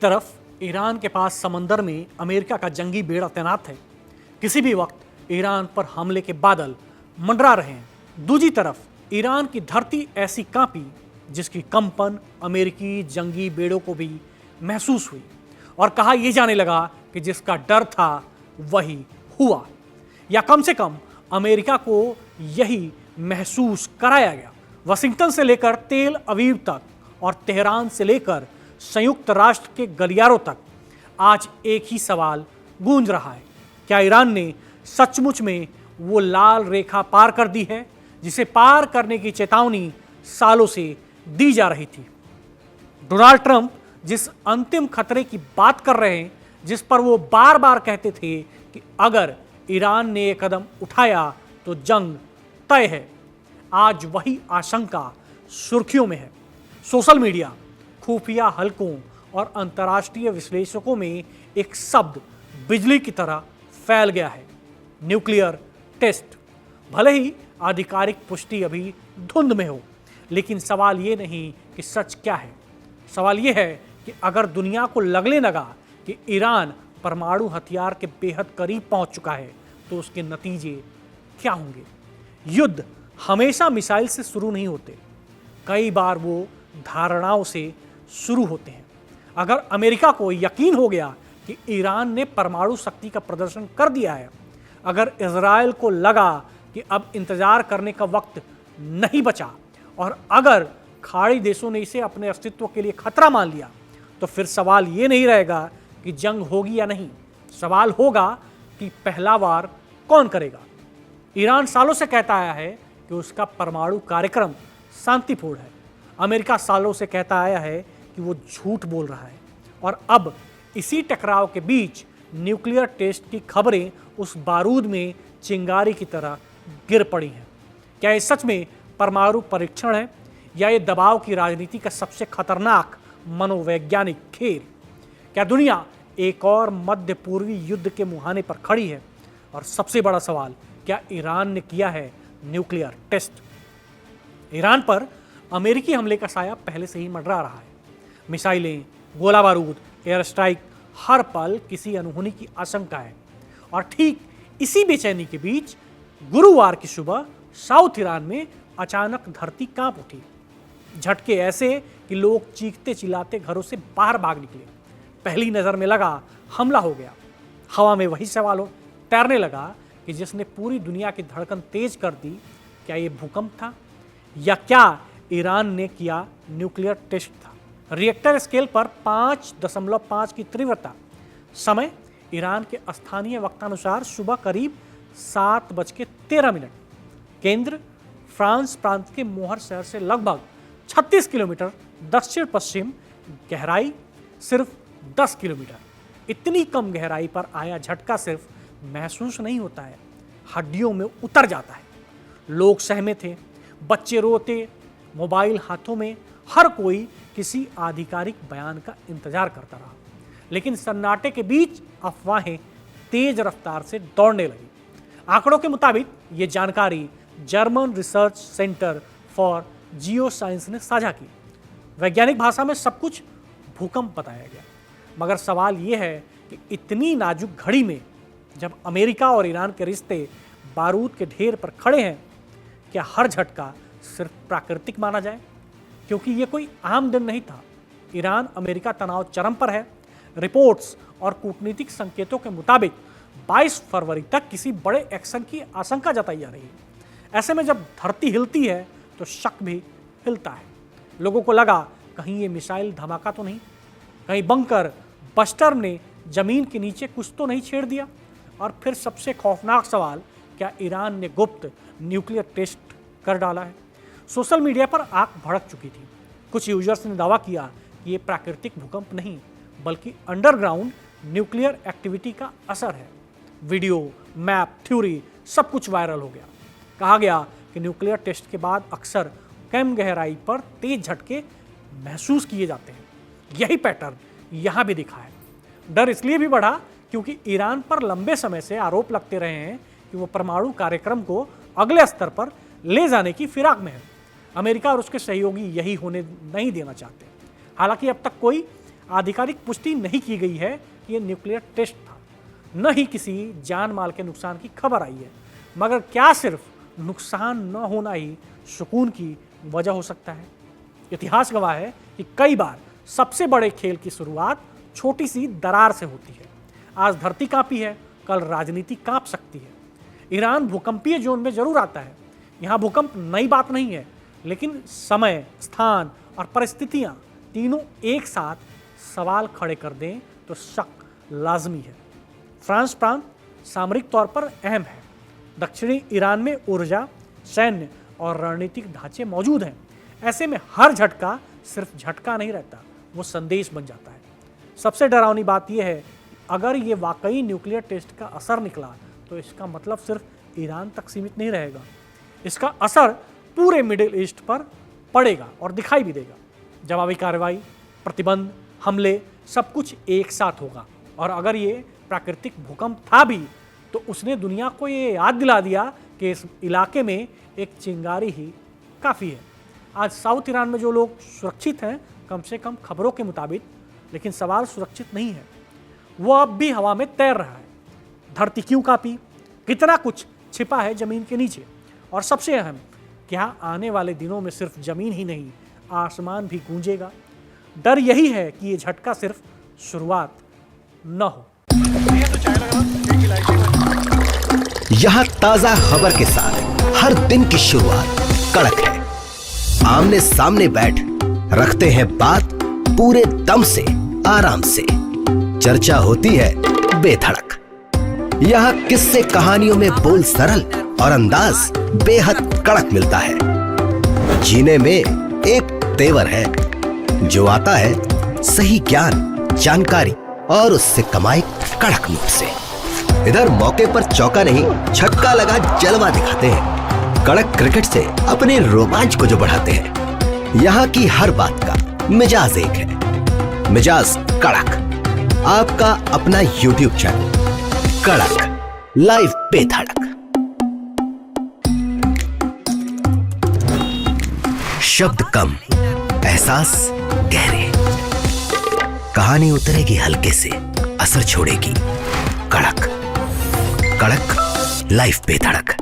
तरफ ईरान के पास समंदर में अमेरिका का जंगी बेड़ा तैनात है, किसी भी वक्त ईरान पर हमले के बादल मंडरा रहे हैं। दूसरी तरफ ईरान की धरती ऐसी कांपी जिसकी कंपन अमेरिकी जंगी बेड़ों को भी महसूस हुई और कहा यह जाने लगा कि जिसका डर था वही हुआ, या कम से कम अमेरिका को यही महसूस कराया गया। वाशिंगटन से लेकर तेल अवीव तक और तेहरान से लेकर संयुक्त राष्ट्र के गलियारों तक आज एक ही सवाल गूंज रहा है, क्या ईरान ने सचमुच में वो लाल रेखा पार कर दी है जिसे पार करने की चेतावनी सालों से दी जा रही थी। डोनाल्ड ट्रंप जिस अंतिम खतरे की बात कर रहे हैं, जिस पर वो बार बार कहते थे कि अगर ईरान ने एक कदम उठाया तो जंग तय है, आज वही आशंका सुर्खियों में है। सोशल मीडिया, खुफिया हलकों और अंतर्राष्ट्रीय विश्लेषकों में एक शब्द बिजली की तरह फैल गया है, न्यूक्लियर टेस्ट। भले ही आधिकारिक पुष्टि अभी धुंध में हो, लेकिन सवाल ये नहीं कि सच क्या है, सवाल ये है कि अगर दुनिया को लगने लगा कि ईरान परमाणु हथियार के बेहद करीब पहुंच चुका है तो उसके नतीजे क्या होंगे। युद्ध हमेशा मिसाइल से शुरू नहीं होते, कई बार वो धारणाओं से शुरू होते हैं। अगर अमेरिका को यकीन हो गया कि ईरान ने परमाणु शक्ति का प्रदर्शन कर दिया है, अगर इजराइल को लगा कि अब इंतजार करने का वक्त नहीं बचा, और अगर खाड़ी देशों ने इसे अपने अस्तित्व के लिए खतरा मान लिया, तो फिर सवाल ये नहीं रहेगा कि जंग होगी या नहीं, सवाल होगा कि पहला वार कौन करेगा। ईरान सालों से कहता आया है कि उसका परमाणु कार्यक्रम शांतिपूर्ण है। अमेरिका सालों से कहता आया है कि वो झूठ बोल रहा है, और अब इसी टकराव के बीच न्यूक्लियर टेस्ट की खबरें उस बारूद में चिंगारी की तरह गिर पड़ी हैं। क्या ये सच में परमाणु परीक्षण है, या ये दबाव की राजनीति का सबसे खतरनाक मनोवैज्ञानिक खेल? क्या दुनिया एक और मध्य पूर्वी युद्ध के मुहाने पर खड़ी है? और सबसे बड़ा सवाल, क्या ईरान ने किया है न्यूक्लियर टेस्ट? ईरान पर अमेरिकी हमले का साया पहले से ही मंडरा रहा है। मिसाइलें, गोला बारूद, एयर स्ट्राइक, हर पल किसी अनहोनी की आशंका है। और ठीक इसी बेचैनी के बीच गुरुवार की सुबह साउथ ईरान में अचानक धरती कांप उठी। झटके ऐसे कि लोग चीखते चिल्लाते घरों से बाहर भाग निकले। पहली नजर में लगा हमला हो गया। हवा में वही सवाल तैरने लगा कि जिसने पूरी दुनिया की धड़कन तेज कर दी। क्या ये भूकंप था, या क्या ईरान ने किया न्यूक्लियर टेस्ट था? रिएक्टर स्केल पर 5.5 की तीव्रता। समय ईरान के स्थानीय वक्तानुसार सुबह करीब 7:13। केंद्र फ्रांस प्रांत के मोहर शहर से लगभग 36 किलोमीटर दक्षिण पश्चिम। गहराई सिर्फ 10 किलोमीटर। इतनी कम गहराई पर आया झटका सिर्फ महसूस नहीं होता है, हड्डियों में उतर जाता है। लोग सहमे थे, बच्चे रोते, मोबाइल हाथों में, हर कोई किसी आधिकारिक बयान का इंतजार करता रहा। लेकिन सन्नाटे के बीच अफवाहें तेज रफ्तार से दौड़ने लगी। आंकड़ों के मुताबिक ये जानकारी German research centre for geo science ने साझा की। वैज्ञानिक भाषा में सब कुछ भूकंप बताया गया, मगर सवाल ये है कि इतनी नाजुक घड़ी में, जब अमेरिका और ईरान के रिश्ते बारूद के ढेर पर खड़े हैं, क्या हर झटका सिर्फ प्राकृतिक माना जाए? क्योंकि ये कोई आम दिन नहीं था। ईरान अमेरिका तनाव चरम पर है। रिपोर्ट्स और कूटनीतिक संकेतों के मुताबिक 22 फरवरी तक किसी बड़े एक्शन की आशंका जताई जा रही है। ऐसे में जब धरती हिलती है तो शक भी हिलता है। लोगों को लगा कहीं ये मिसाइल धमाका तो नहीं, कहीं बंकर बस्टर ने जमीन के नीचे कुछ तो नहीं छेड़ दिया। और फिर सबसे खौफनाक सवाल, क्या ईरान ने गुप्त न्यूक्लियर टेस्ट कर डाला है? सोशल मीडिया पर आग भड़क चुकी थी। कुछ यूजर्स ने दावा किया कि ये प्राकृतिक भूकंप नहीं, बल्कि अंडरग्राउंड न्यूक्लियर एक्टिविटी का असर है। वीडियो, मैप, थ्योरी सब कुछ वायरल हो गया। कहा गया कि न्यूक्लियर टेस्ट के बाद अक्सर कम गहराई पर तेज झटके महसूस किए जाते हैं। यही पैटर्न यहाँ भी दिखा है। डर इसलिए भी बढ़ा क्योंकि ईरान पर लंबे समय से आरोप लगते रहे हैं कि वो परमाणु कार्यक्रम को अगले स्तर पर ले जाने की फिराक में है। अमेरिका और उसके सहयोगी यही होने नहीं देना चाहते। हालांकि अब तक कोई आधिकारिक पुष्टि नहीं की गई है कि यह न्यूक्लियर टेस्ट था, न ही किसी जान माल के नुकसान की खबर आई है। मगर क्या सिर्फ नुकसान न होना ही सुकून की वजह हो सकता है? इतिहास गवाह है कि कई बार सबसे बड़े खेल की शुरुआत छोटी सी दरार से होती है। आज धरती कांपी है, कल राजनीति कांप सकती है। ईरान भूकंपीय जोन में जरूर आता है। यहाँ भूकंप नई बात नहीं है, लेकिन समय, स्थान और परिस्थितियाँ तीनों एक साथ सवाल खड़े कर दें तो शक लाजमी है। फ्रांस प्रांत सामरिक तौर पर अहम है। दक्षिणी ईरान में ऊर्जा, सैन्य और रणनीतिक ढांचे मौजूद हैं। ऐसे में हर झटका सिर्फ झटका नहीं रहता, वो संदेश बन जाता है। सबसे डरावनी बात यह है कि अगर ये वाकई न्यूक्लियर टेस्ट का असर निकला तो इसका मतलब सिर्फ ईरान तक सीमित नहीं रहेगा। इसका असर पूरे मिडिल ईस्ट पर पड़ेगा और दिखाई भी देगा। जवाबी कार्रवाई, प्रतिबंध, हमले, सब कुछ एक साथ होगा। और अगर ये प्राकृतिक भूकंप था भी तो उसने दुनिया को ये याद दिला दिया कि इस इलाके में एक चिंगारी ही काफ़ी है। आज साउथ ईरान में जो लोग सुरक्षित हैं, कम से कम खबरों के मुताबिक, लेकिन सवाल सुरक्षित नहीं है, वो अब भी हवा में तैर रहा है। धरती क्यों कांपी? कितना कुछ छिपा है जमीन के नीचे? और सबसे अहम, क्या आने वाले दिनों में सिर्फ जमीन ही नहीं, आसमान भी गूंजेगा? डर यही है कि ये झटका सिर्फ शुरुआत न हो। यहाँ ताजा खबर के साथ हर दिन की शुरुआत कड़क है। आमने सामने बैठ रखते हैं बात पूरे दम से, आराम से। चर्चा होती है बेधड़क। यहाँ किस्से कहानियों में बोल सरल और अंदाज बेहद कड़क मिलता है। जीने में एक तेवर है जो आता है सही ज्ञान, जानकारी और उससे कमाई कड़क नोट से। इधर मौके पर चौका नहीं, छक्का लगा जलवा दिखाते हैं। कड़क क्रिकेट से अपने रोमांच को जो बढ़ाते हैं। यहाँ की हर बात का मिजाज एक है, मिजाज कड़क। आपका अपना YouTube चैनल कड़क लाइव बेधड़क। शब्द कम, एहसास गहरे। कहानी उतरेगी हल्के से, असर छोड़ेगी कड़क। कड़क लाइव बेधड़क।